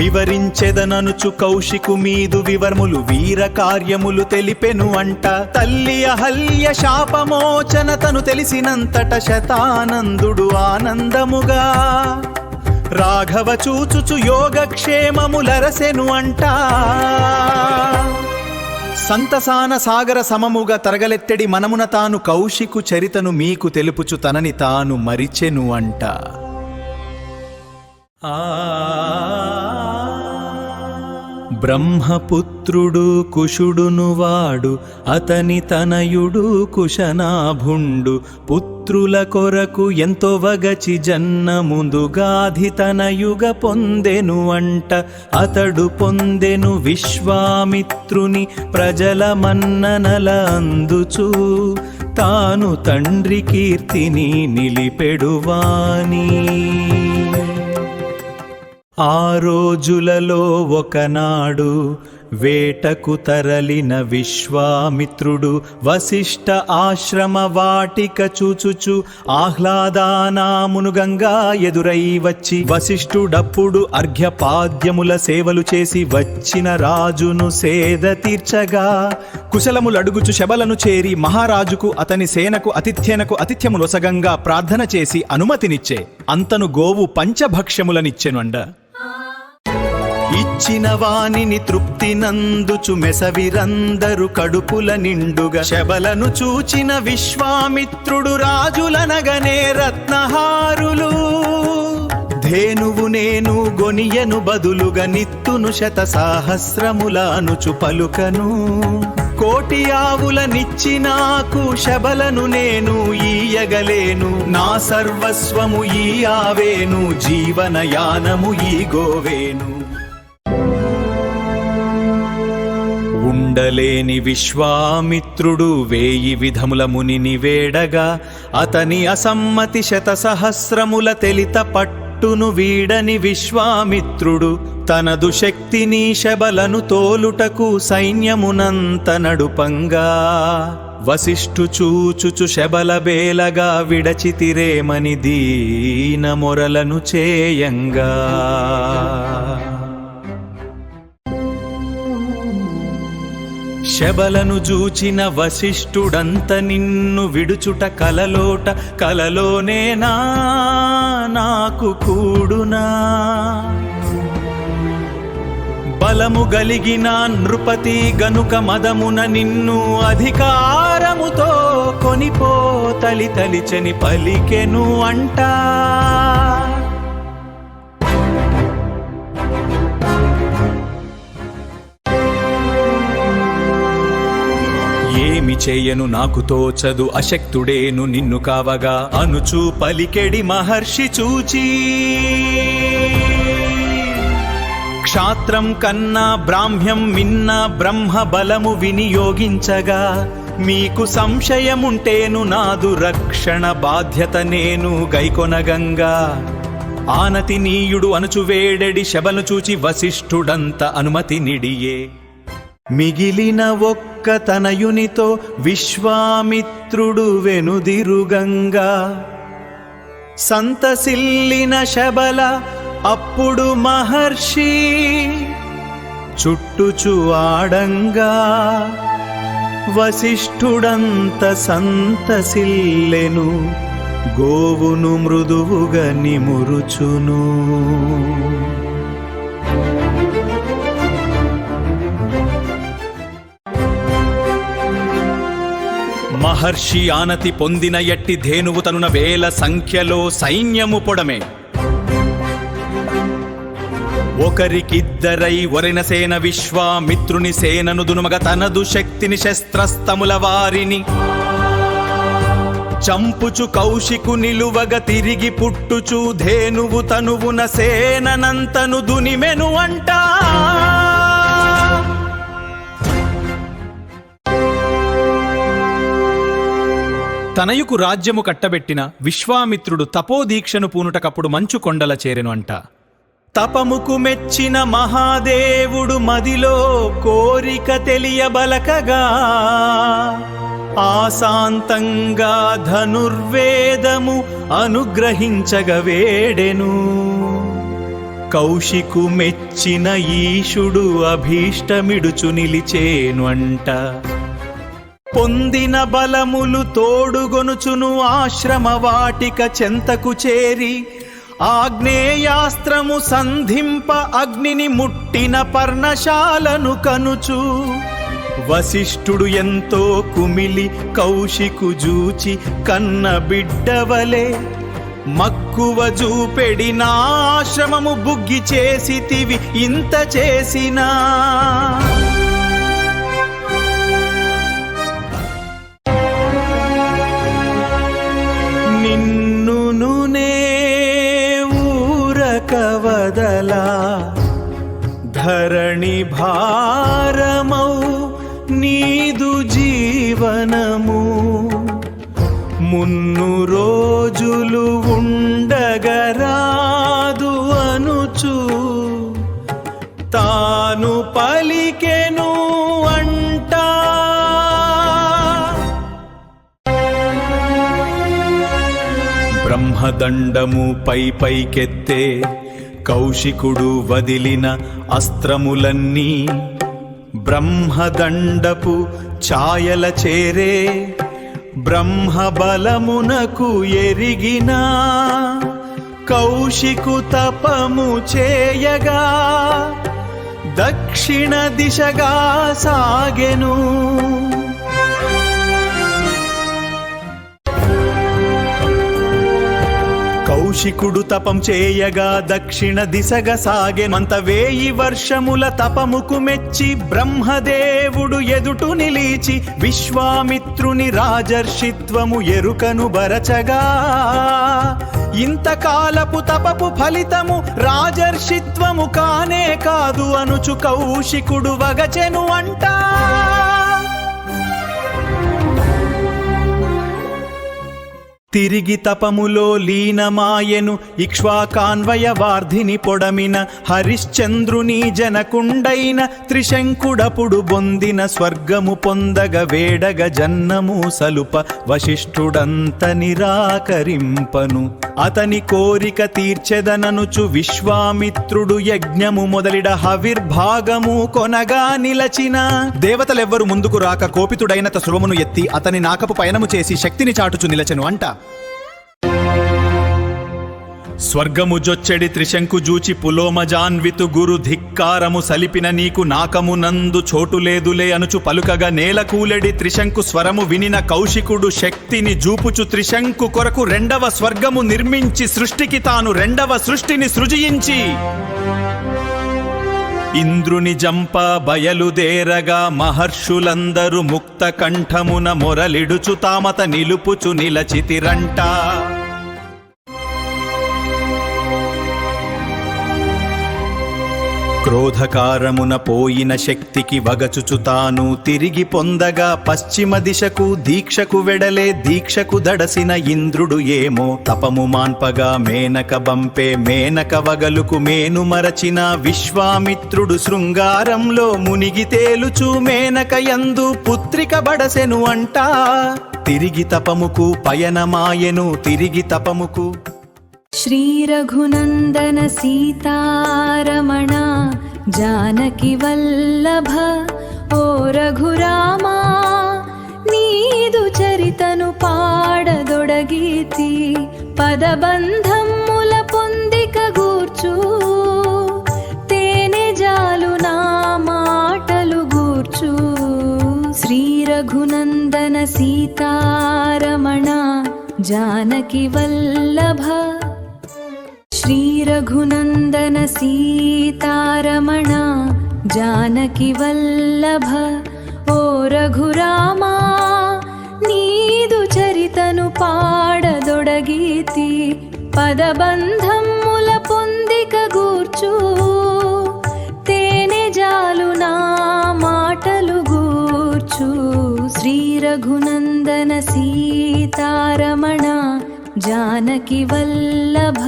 వివరించెదననుచు కౌశికు మీదు వివర్ములు వీర కార్యములు తెలిపెను అంట. తల్లి అహల్య శాపమోచన తను తెలిసినంతట శతానందుడు ఆనందముగా రాఘవ చూచుచు యోగక్షేమములరసెను అంట. సంతసాన సాగర సమముగా తరగలెత్తెడి మనమున తాను కౌశికు చరితను మీకు తెలుపుచు తనని తాను మరిచెను అంట. బ్రహ్మపుత్రుడు కుశుడును వాడు అతని తనయుడు కుశనాభుండు. పుత్రుల కొరకు ఎంతో వగచి జన్న ముందుగాధి తనయుగ పొందెను అంట. అతడు పొందెను విశ్వామిత్రుని ప్రజల మన్ననల అందుచు తాను తండ్రి కీర్తిని నిలిపెడువాని. ఆ రోజులలో ఒకనాడు వేటకు తరలిన విశ్వామిత్రుడు వశిష్ఠ ఆశ్రమ వాటిక చూచుచు ఆహ్లాదానామునుగంగా ఎదురై వచ్చి వశిష్ఠుడప్పుడు అర్ఘ్యపాద్యముల సేవలు చేసి వచ్చిన రాజును సేద తీర్చగా కుశలములడుగుచు శబలను చేరి మహారాజుకు అతని సేనకు అతిథ్యములొసగంగా ప్రార్థన చేసి అనుమతినిచ్చే. అంతను గోవు పంచభక్ష్యములనిచ్చెనుండ. ఇచ్చిన వానిని తృప్తి నందుచు మెసవిరందరు కడుపుల నిండుగా శబలను చూచిన విశ్వామిత్రుడు రాజులనగనే రత్నహారులు ధేనువు నేను గొనియను బదులుగా నిత్తును శత సహస్రముల అనుచు పలుకను. కోటి ఆవులనిచ్చినాకు శబలను నేను ఈయగలేను. నా సర్వస్వము ఈ ఆవేను జీవనయానము ఈ గోవేను. ఉండలేని విశ్వామిత్రుడు 1000 విధముల మునిని వేడగా అతని అసమ్మతి శతసహస్రముల తెలిత పట్టును వీడని విశ్వామిత్రుడు తనదు శక్తిని శబలను తోలుటకు సైన్యమునంత నడుపంగా వశిష్ఠు చూచుచు శబల బేలగా విడచితిరేమని దీన మొరలను చేయంగా. శబలను జూచిన వశిష్ఠుడంత నిన్ను విడుచుట కలలోట కలలోనేనా నాకు కూడునా. బలము గలిగిన నృపతి గనుక మదమున నిన్ను అధికారముతో కొనిపోతలి తలిచని పలికెను అంటా. ఏమి చేయను నాకు తోచదు అశక్తుడేను నిన్ను కావగా అనుచూ పలికెడి మహర్షి చూచి క్షాత్రం కన్నా బ్రాహ్మ్యం మిన్న బ్రహ్మ బలము వినియోగించగా మీకు సంశయముంటేను నాదు రక్షణ బాధ్యత నేను గైకొనగంగా. ఆనతి నీయుడు అనుచు వేడెడి శబను చూచి వశిష్ఠుడంత అనుమతి నిడియే. మిగిలిన ఒక్క తనయునితో విశ్వామిత్రుడు వెనుదిరుగంగా సంతసిల్లిన శబల అప్పుడు మహర్షి చుట్టుచు ఆడంగా వశిష్ఠుడంత సంతసిల్లెను గోవును మృదువుగా నిమురుచును. మహర్షి ఆనతి పొందిన ఎట్టి ధేనువు తనున 1000 సంఖ్యలో సైన్యము పొడమే. ఒకరికిద్దరై ఒరెన సేన విశ్వామిత్రుని సేనను దునుమగ తనదు శక్తిని శస్త్రస్తముల వారిని చంపుచు కౌశికు నిలువగ తిరిగి పుట్టుచు ధేనువు తనువున సేననంతను దునిమెను అంటా. తనయుకు రాజ్యము కట్టబెట్టిన విశ్వామిత్రుడు తపోదీక్షను పూనుటకప్పుడు మంచు కొండల చేరెను అంట. తపముకు మెచ్చిన మహాదేవుడు మదిలో కోరిక తెలియబలకగా ఆశాంతంగా ధనుర్వేదము అనుగ్రహించగ వేడెను. కౌశికు మెచ్చిన ఈశుడు అభీష్టమిడుచు నిలిచేను అంట. పొందిన బలములు తోడుగొనుచును ఆశ్రమ వాటిక చెంతకు చేరి, ఆగ్నేయాస్త్రము సంధింప అగ్నిని ముట్టిన పర్ణశాలను కనుచు. వశిష్ఠుడు ఎంతో కుమిలి కౌశికు జూచి కన్న బిడ్డవలే, మక్కువ జూపెడి నా ఆశ్రమము బుగ్గి చేసితివి ఇంత చేసినా. నిన్నునే ఊరక వదలా, ధరణి భారమౌ నీదు జీవనము. మున్ను రోజులు ఉండగరాదు అనుచు తాను పలికెను అంట. బ్రహ్మదండము పైకెత్తే కౌశికుడు వదిలిన అస్త్రములన్నీ బ్రహ్మదండపు ఛాయల చేరే. బ్రహ్మబలమునకు ఎరిగిన కౌశికు తపము చేయగా దక్షిణ దిశగా సాగెను. కౌశికుడు తపం చేయగా దక్షిణ దిశగా సాగెనంత. 1000 వర్షముల తపముకు మెచ్చి బ్రహ్మదేవుడు ఎదుటు నిలిచి విశ్వామిత్రుని రాజర్షిత్వము ఎరుకను బరచగా. ఇంతకాలపు తపపు ఫలితము రాజర్షిత్వము కానే కాదు అనుచు కౌశికుడు వగచెను అంట. తిరిగి తపములో లీనమాయెను ఇక్ష్వాకాన్వయ వార్ధిని పొడమిన హరిశ్చంద్రుని జనకుండైన త్రిశంకుడపుడు బొందిన స్వర్గము పొందగ వేడగ జన్నము సలుప వశిష్ఠుడంత నిరాకరింపను. అతని కోరిక తీర్చెదననుచు విశ్వామిత్రుడు యజ్ఞము మొదలిడ హవిర్భాగము కొనగా నిలచిన. దేవతలెవ్వరు ముందుకు రాక కోపితుడైనత శృవమును ఎత్తి అతని నాకపు పయనము చేసి శక్తిని చాటుచు నిలచెను అంట. స్వర్గము జొచ్చెడి త్రిశంకు జూచి పులోమజాన్వితు గురు ధిక్కారము సలిపిన నీకు నాకము నందు చోటు లేదులే అనుచు పలుకగా నేల కూలెడి త్రిశంకు స్వరము వినిన కౌశికుడు శక్తిని జూపుచు త్రిశంకు కొరకు 2వ స్వర్గము నిర్మించి సృష్టికి తాను 2వ సృష్టిని సృజించి ఇంద్రుని జంప బయలుదేరగా మహర్షులందరూ ముక్త కంఠమున మొరలిడుచు తామత నిలుపుచు నిలచితిరంట. క్రోధకారమున పోయిన శక్తికి వగచుచు తాను తిరిగి పొందగా పశ్చిమ దిశకు దీక్షకు వెడలే. దీక్షకు దడసిన ఇంద్రుడు ఏమో తపము మాన్పగా మేనక బంపే. మేనక వగలుకు మేను మరచిన విశ్వామిత్రుడు శృంగారంలో మునిగి తేలుచు మేనక యందు పుత్రిక బడసెను అంట. తిరిగి తపముకు పయనమాయెను తిరిగి తపముకు. శ్రీ రఘునందన సీతారమణ జానకి వల్లభ ఓ రఘురామా, నీదు చరితను పాడదొడగీతి పదబంధముల పొందిక గూర్చు. తేనె జాలు నా మాటలు గూర్చు. శ్రీ రఘునందన సీతారమణ జానకి వల్లభ. శ్రీ రఘునందన సీతారమణ జానకి వల్లభ ఓ రఘురామా, నీదు చరితను పాడదొడగీతి పదబంధముల పొందిక గూర్చు. తేనె జాలు నా మాటలు గూర్చు. శ్రీ రఘునందన సీతారమణ జానకి వల్లభ.